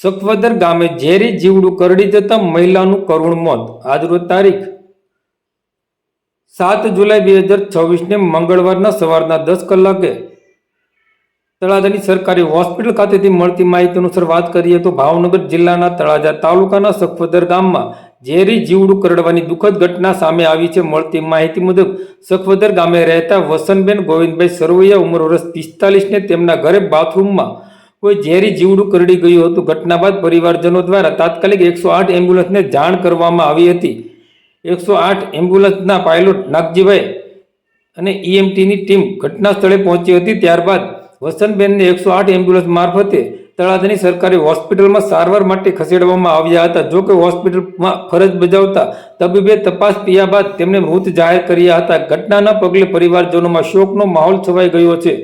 સખવદર ગામે ઝેરી જીવડું કરડી જતા મહિલાનું કરુણ મોત. આજરોજ તારીખ 7 જુલાઈ 2026 મંગળવારના સવારના 10 કલાકે તળાજાની સરકારી હોસ્પિટલ ખાતેથી મળતી માહિતી અનુસાર વાત કરીએ તો ભાવનગર જિલ્લાના તળાજા તાલુકાના સખવદર ગામમાં ઝેરી જીવડું કરડવાની દુઃખદ ઘટના સામે આવી છે. મળતી માહિતી મુજબ સખવદર ગામે રહેતા વસનબેન ગોવિંદભાઈ સરવૈયા ઉંમર વર્ષ 45 તેમના ઘરે બાથરૂમમાં કોઈ ઝેરી જીવડું કરડી ગયું હતું. ઘટના બાદ પરિવારજનો દ્વારા તાત્કાલિક 108 એમ્બ્યુલન્સને જાણ કરવામાં આવી હતી. 108 એમ્બ્યુલન્સના પાયલોટ નાગજીભાઈ અને ઈએમટીની ટીમ ઘટના સ્થળે પહોંચી હતી. ત્યારબાદ વસંતબેનને 108 એમ્બ્યુલન્સ મારફતે તળાજાની સરકારી હોસ્પિટલમાં સારવાર માટે ખસેડવામાં આવ્યા હતા. જોકે હોસ્પિટલમાં ફરજ બજાવતા તબીબે તપાસ કર્યા બાદ તેમને મૃત જાહેર કર્યા હતા. ઘટનાના પગલે પરિવારજનોમાં શોકનો માહોલ છવાઈ ગયો છે.